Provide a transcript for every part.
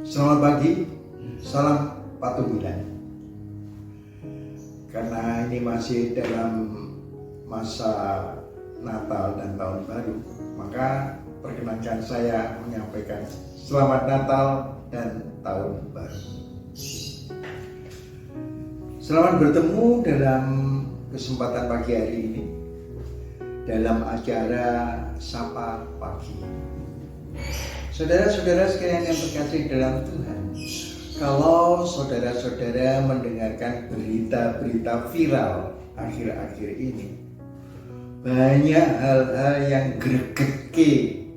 Selamat pagi, salam patuhilan. Karena ini masih dalam masa Natal dan Tahun Baru, maka perkenankan saya menyampaikan Selamat Natal dan Tahun Baru. Selamat bertemu dalam kesempatan pagi hari ini dalam acara Sapa Pagi. Saudara-saudara sekalian yang terkasih dalam Tuhan, kalau saudara-saudara mendengarkan berita-berita viral akhir-akhir ini, banyak hal-hal yang gregetke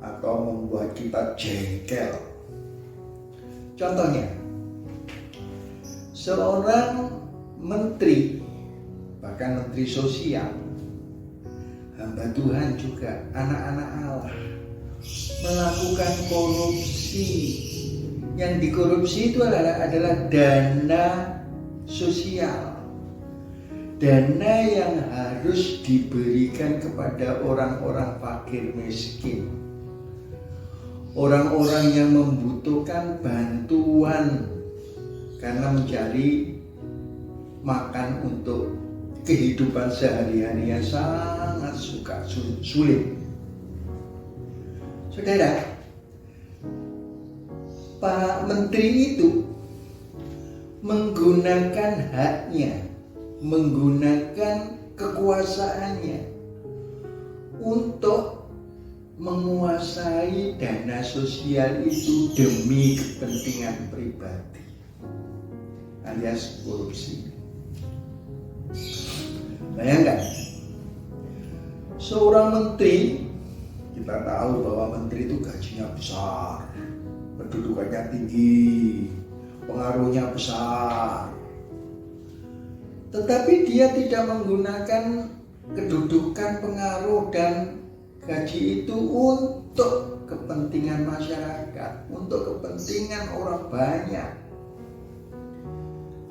atau membuat kita jengkel. Contohnya, seorang menteri, bahkan menteri sosial, hamba Tuhan juga, anak-anak Allah, melakukan korupsi. Yang dikorupsi itu adalah dana sosial, dana yang harus diberikan kepada orang-orang fakir miskin, orang-orang yang membutuhkan bantuan karena mencari makan untuk kehidupan sehari-hari yang sangat sulit. Saudara, Pak Menteri itu menggunakan haknya, menggunakan kekuasaannya untuk menguasai dana sosial itu demi kepentingan pribadi, alias korupsi. Bayangkan, seorang menteri, kita tahu bahwa menteri itu gajinya besar, kedudukannya tinggi, pengaruhnya besar. Tetapi dia tidak menggunakan kedudukan, pengaruh, dan gaji itu untuk kepentingan masyarakat, untuk kepentingan orang banyak.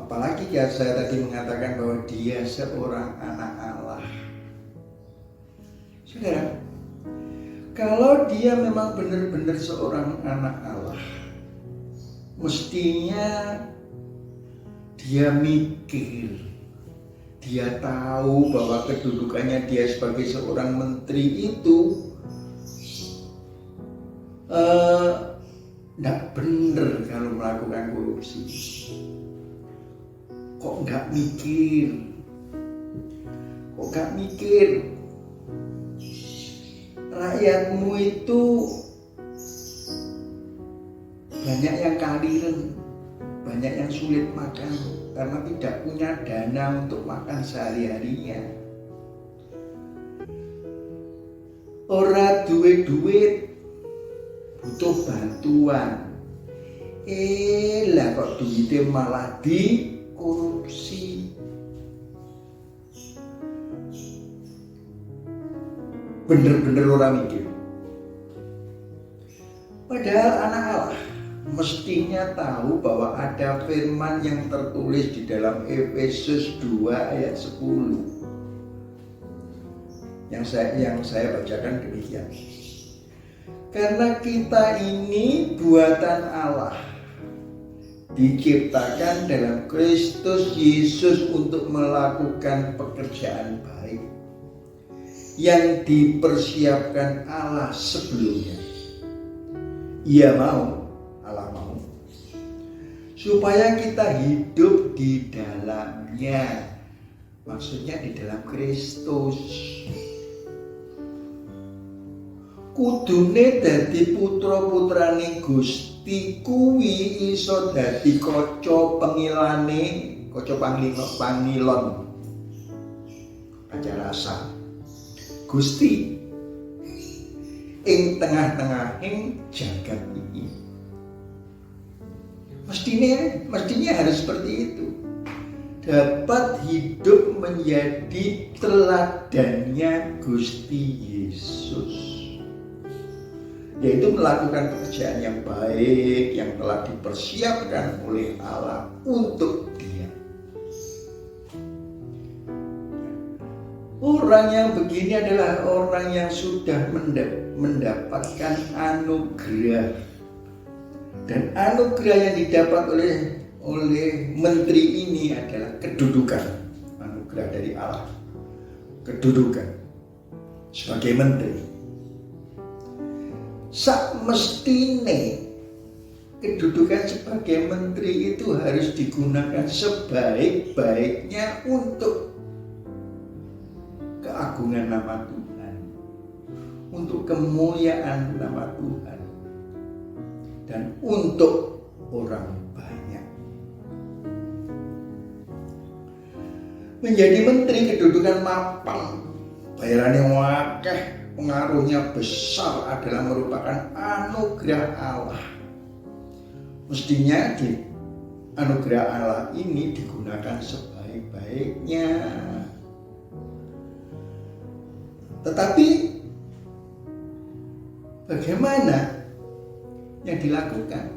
Apalagi ya, saya tadi mengatakan bahwa dia seorang anak Allah. Saudara, kalau dia memang benar-benar seorang anak Allah, mestinya dia mikir, dia tahu bahwa kedudukannya dia sebagai seorang menteri itu tidak benar kalau melakukan korupsi. Kok nggak mikir? Rakyatmu itu banyak yang kaliren, banyak yang sulit makan karena tidak punya dana untuk makan sehari-harinya. Ora duwe duit, butuh bantuan. Lah kok duitnya malah dikorupsi. Bener-bener orang mikir. Padahal anak Allah mestinya tahu bahwa ada firman yang tertulis di dalam Efesus 2 ayat 10 yang saya bacakan demikian. Karena kita ini buatan Allah, diciptakan dalam Kristus Yesus untuk melakukan pekerjaan baik yang dipersiapkan Allah sebelumnya. Allah mau supaya kita hidup di dalamnya, maksudnya di dalam Kristus. Kudune dadi putra-putrane Gusti kuwi iso dadi kaca pangilon raja rasa Gusti ing tengah-tengahing jagat ini. Mestinya harus seperti itu. Dapat hidup menjadi teladannya Gusti Yesus, yaitu melakukan pekerjaan yang baik yang telah dipersiapkan oleh Allah untuk dia. Orang yang begini adalah orang yang sudah mendapatkan anugerah Dan anugerah yang didapat oleh menteri ini adalah kedudukan. Anugerah dari Allah. Kedudukan sebagai menteri. Sak mestine kedudukan sebagai menteri itu harus digunakan sebaik-baiknya untuk keagungan nama Tuhan, untuk kemuliaan nama Tuhan, dan untuk orang banyak. Menjadi menteri kedudukan mapan, bayarannya wakeh, pengaruhnya besar adalah merupakan anugerah Allah. Mestinya anugerah Allah ini digunakan sebaik-baiknya. Tetapi bagaimana yang dilakukan?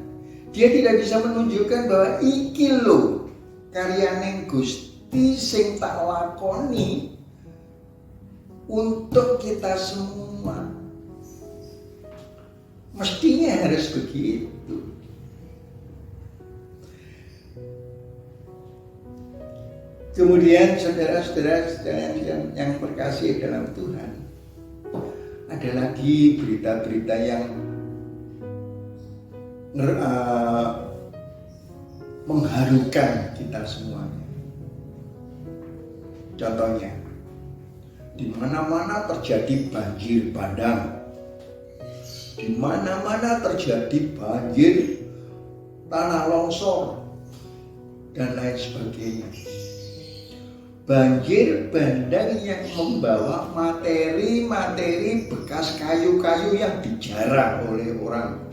Dia tidak bisa menunjukkan bahwa iki lho karyane Gusti sing tak lakoni untuk kita semua. Mestinya harus begitu. Kemudian saudara-saudara yang berkasih dalam Tuhan, ada lagi berita-berita yang mengharukan kita semuanya. Contohnya, di mana-mana terjadi banjir bandang, di mana-mana terjadi banjir, tanah longsor, dan lain sebagainya. Banjir bandang yang membawa materi-materi bekas kayu-kayu yang dijarah oleh orang.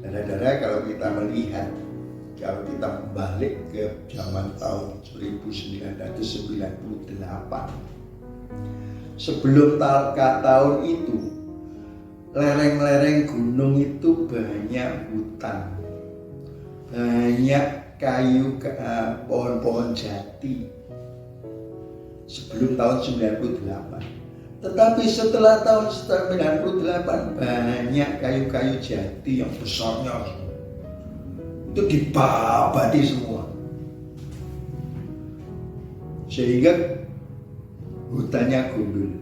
Saudara-saudara, kalau kita melihat, kalau kita balik ke zaman tahun 1998, sebelum tahun itu, lereng-lereng gunung itu banyak hutan, banyak kayu, pohon-pohon jati sebelum tahun 98. Tetapi setelah tahun 98 banyak kayu-kayu jati yang besarnya itu dibabati semua, sehingga hutannya gundul.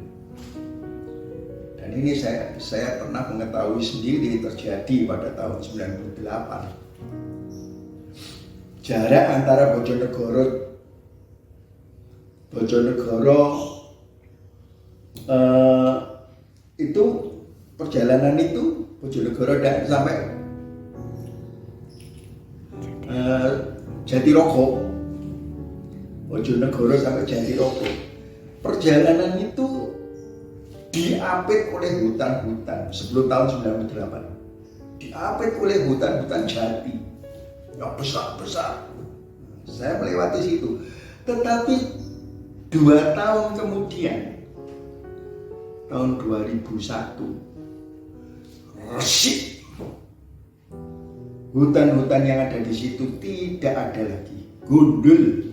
Dan ini saya pernah mengetahui sendiri terjadi pada tahun 98. Jarak antara Bojonegoro itu perjalanan itu Bojonegoro dan sampai Jatirogo, Bojonegoro sampai Jatirogo, perjalanan itu diapit oleh hutan-hutan sebelum tahun 98, diapit oleh hutan-hutan jati yang besar-besar. Saya melewati situ. Tetapi 2 tahun kemudian, tahun 2001, resik. Hutan-hutan yang ada di situ tidak ada lagi, gundul.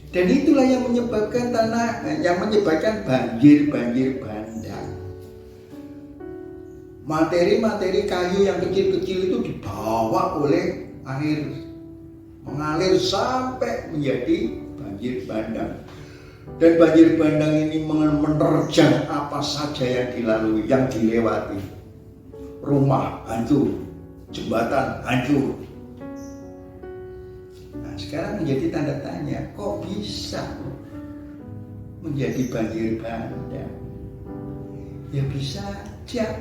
Dan itulah yang menyebabkan banjir bandang. Materi-materi kayu yang kecil-kecil itu dibawa oleh air, mengalir sampai menjadi banjir bandang. Dan banjir bandang ini menerjang apa saja yang dilalui, yang dilewati. Rumah hancur, jembatan hancur. Nah, sekarang menjadi tanda tanya, kok bisa menjadi banjir bandang? Ya bisa aja.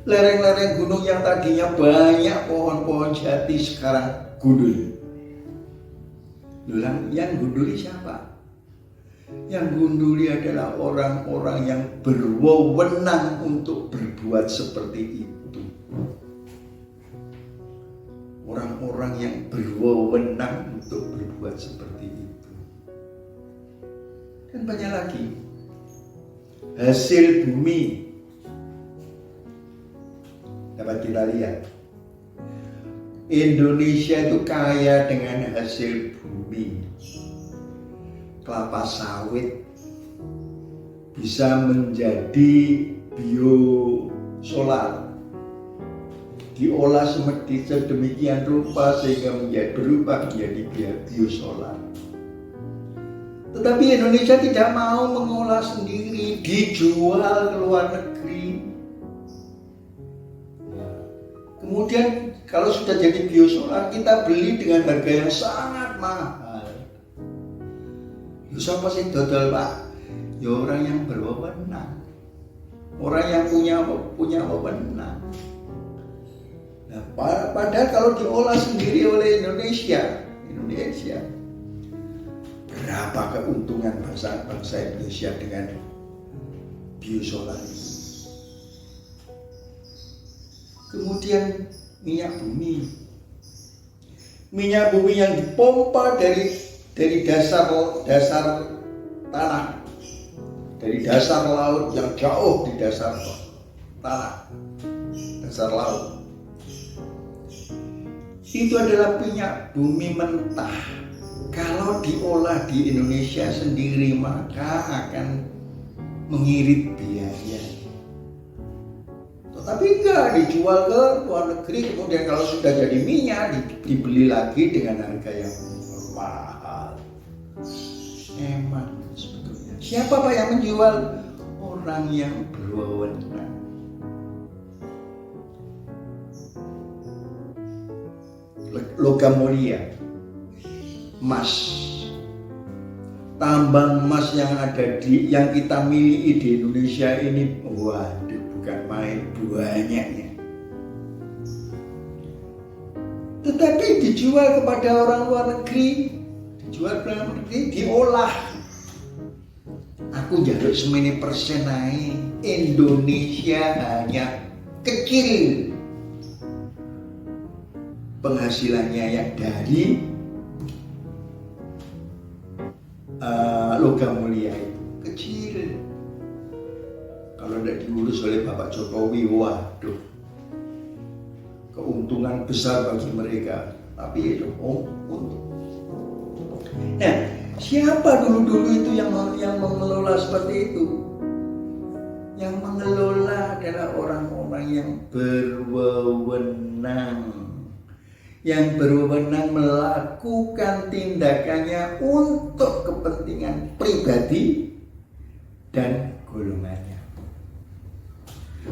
Lereng-lereng gunung yang tadinya banyak pohon-pohon jati sekarang gundul. Yang gunduli siapa? Yang gunduli adalah orang-orang yang berwenang untuk berbuat seperti itu. Orang-orang yang berwenang untuk berbuat seperti itu. Dan banyak lagi. Hasil bumi dapat kita lihat, Indonesia itu kaya dengan hasil bumi. Kelapa sawit bisa menjadi solar diolah sedemikian rupa sehingga berubah menjadi biosolar. Tetapi Indonesia tidak mau mengolah sendiri, dijual ke luar negeri. Kemudian kalau sudah jadi biosolar, kita beli dengan harga yang sangat mahal. Siapa sih dodol, Pak? Ya orang yang berwenang, orang yang punya wewenang. Nah, padahal kalau diolah sendiri oleh Indonesia, berapa keuntungan bangsa Indonesia dengan biosolar itu? Kemudian minyak bumi yang dipompa dari dasar tanah, dari dasar laut yang jauh di dasar tanah, dasar laut. Itu adalah minyak bumi mentah. Kalau diolah di Indonesia sendiri maka akan mengirit biaya. Tetapi enggak, dijual ke luar negeri, kemudian kalau sudah jadi minyak dibeli lagi dengan harga yang mahal. Emang sebetulnya siapa Pak yang menjual? Orang yang berwenang. Logam mulia, emas, tambang emas yang kita miliki di Indonesia ini, waduh, bukan main banyaknya. Tetapi dijual kepada orang luar negeri, diolah. Aku jaluk semini persen naik, Indonesia hanya kecil penghasilannya yang dari logam mulia itu kecil. Kalau tidak diurus oleh Bapak Jokowi, waduh, keuntungan besar bagi mereka. Tapi itu untung. Nah, siapa dulu itu yang mengelola seperti itu? Yang mengelola adalah orang-orang yang berwenang. Yang berwenang melakukan tindakannya untuk kepentingan pribadi dan golongannya.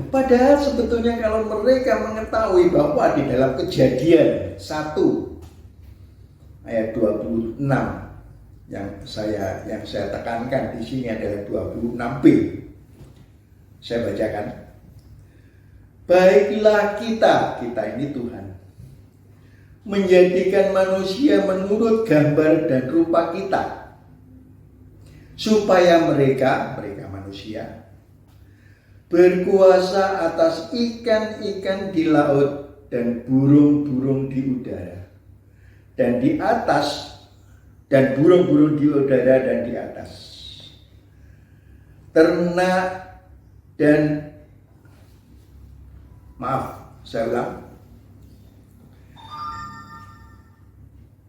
Padahal sebetulnya kalau mereka mengetahui bahwa di dalam Kejadian 1 ayat 26 yang saya tekankan di sini adalah 26b. Saya bacakan. Baiklah kita ini Tuhan, menjadikan manusia menurut gambar dan rupa kita, supaya mereka manusia berkuasa atas ikan-ikan di laut dan burung-burung di udara dan di atas, dan burung-burung di udara dan di atas, ternak dan saya ulang.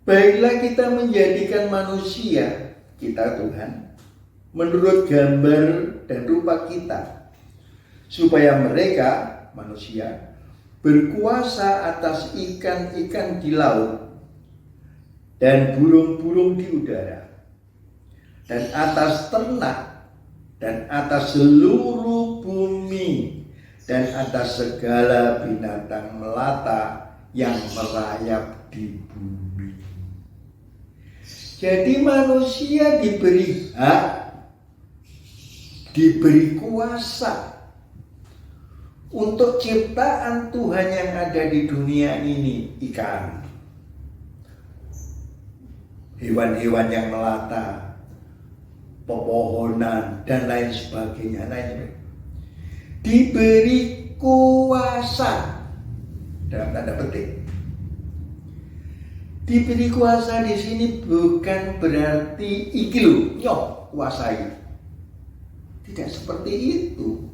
Baiklah kita menjadikan manusia, kita Tuhan, menurut gambar dan rupa kita, supaya mereka, manusia, berkuasa atas ikan-ikan di laut dan burung-burung di udara, dan atas ternak, dan atas seluruh bumi, dan atas segala binatang melata yang merayap di bumi. Jadi manusia diberi hak, diberi kuasa untuk ciptaan Tuhan yang ada di dunia ini. Ikan, hewan-hewan yang melata, pepohonan, dan lain sebagainya. Diberi kuasa, dalam tanda petik. Diberi kuasa di sini bukan berarti iki lho, nyok kuasai. Tidak seperti itu.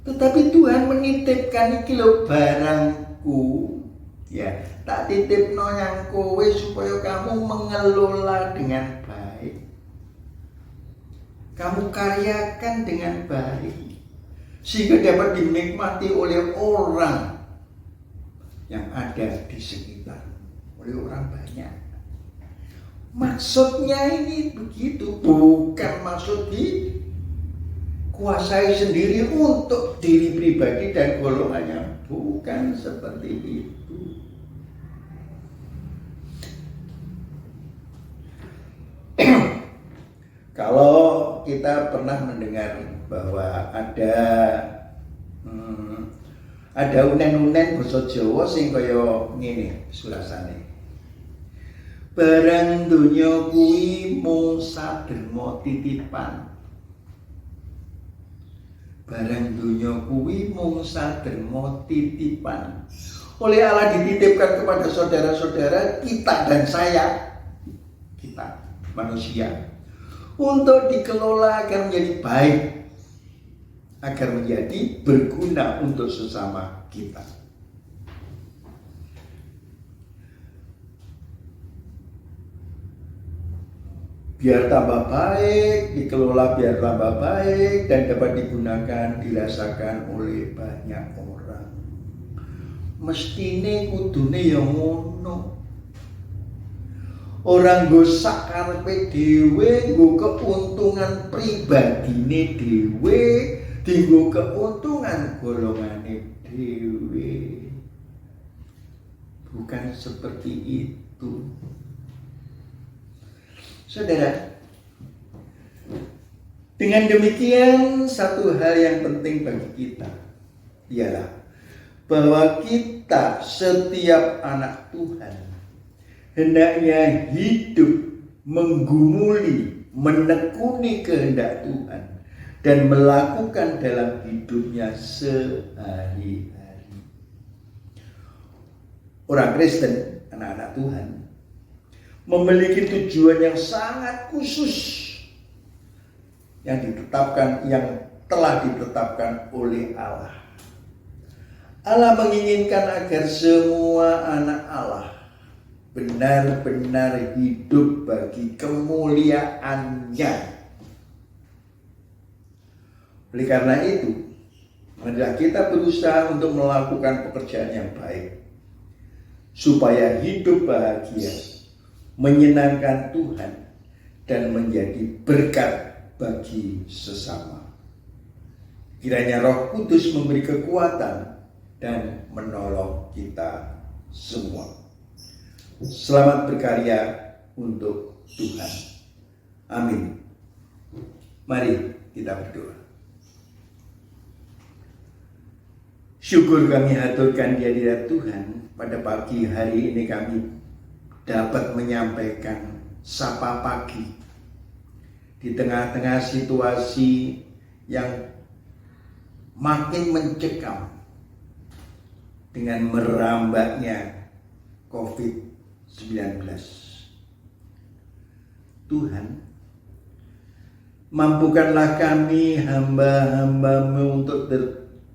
Tetapi Tuhan menitipkan iki lho barangku, ya, tak titipno yang kowe supaya kamu mengelola dengan baik. Kamu karyakan dengan baik. sehingga dapat dinikmati oleh orang yang ada di sekitar, oleh orang banyak. Maksudnya ini begitu, bukan maksud dikuasai sendiri untuk diri pribadi dan golongannya, bukan seperti itu. Kalau kita pernah mendengar bahwa ada unen-unen basa Jawa sing kaya ngene surasane. Barang donya kuwi mung saderma titipan. Barang donya kuwi mung saderma titipan. Oleh Allah dititipkan kepada saudara-saudara kita dan saya, kita manusia, untuk dikelola agar menjadi baik, agar menjadi berguna untuk sesama kita. Biar tambah baik, dikelola biar tambah baik, dan dapat digunakan, dirasakan oleh banyak orang. Mestine kudune ya ngono. Orang nggo sak karepe dhewe, nggo keuntungan pribadine dhewe, dienggo keuntungan golongane dhewe. Bukan seperti itu. Saudara, dengan demikian satu hal yang penting bagi kita ialah bahwa kita setiap anak Tuhan hendaknya hidup menggumuli, menekuni kehendak Tuhan dan melakukan dalam hidupnya sehari-hari. Orang Kristen, anak-anak Tuhan, memiliki tujuan yang sangat khusus yang telah ditetapkan oleh Allah. Allah menginginkan agar semua anak Allah benar-benar hidup bagi kemuliaannya. Oleh karena itu, marilah kita berusaha untuk melakukan pekerjaan yang baik supaya hidup bahagia, menyenangkan Tuhan, dan menjadi berkat bagi sesama. Kiranya Roh Kudus memberi kekuatan dan menolong kita semua. Selamat berkarya untuk Tuhan. Amin. Mari kita berdoa. Syukur kami haturkan di hadirat Tuhan, pada pagi hari ini kami dapat menyampaikan sapa pagi di tengah-tengah situasi yang makin mencekam dengan merambaknya COVID-19. Tuhan, mampukanlah kami hamba-hamba-Mu untuk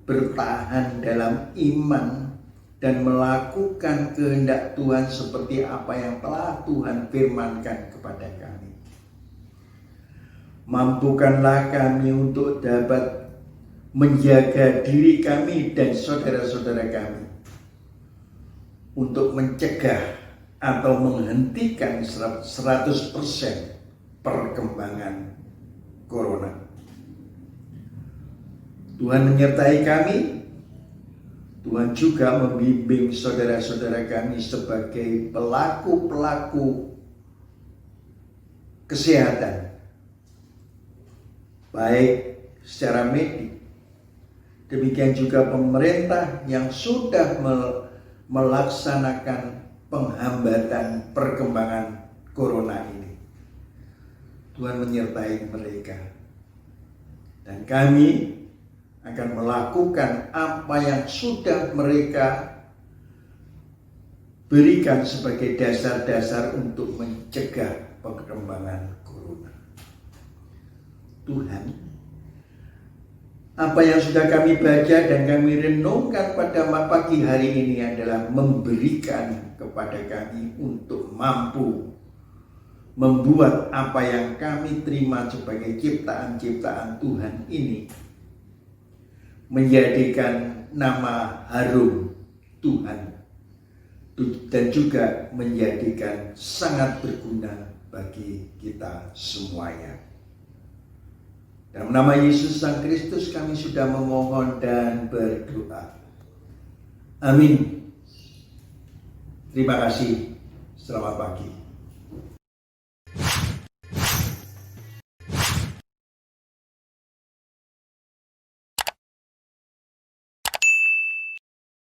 bertahan dalam iman dan melakukan kehendak Tuhan seperti apa yang telah Tuhan firmankan kepada kami. Mampukanlah kami untuk dapat menjaga diri kami dan saudara-saudara kami untuk mencegah atau menghentikan 100% perkembangan corona. Tuhan menyertai kami. Tuhan juga membimbing saudara-saudara kami sebagai pelaku-pelaku kesehatan, baik secara medis, demikian juga pemerintah yang sudah melaksanakan penghambatan perkembangan corona ini. Tuhan menyertai mereka, dan kami akan melakukan apa yang sudah mereka berikan sebagai dasar-dasar untuk mencegah perkembangan corona. Tuhan, apa yang sudah kami baca dan kami renungkan pada pagi hari ini adalah memberikan kepada kami untuk mampu membuat apa yang kami terima sebagai ciptaan-ciptaan Tuhan ini menjadikan nama harum Tuhan dan juga menjadikan sangat berguna bagi kita semuanya. Dalam nama Yesus Sang Kristus kami sudah memohon dan berdoa. Amin. Terima kasih. Selamat pagi.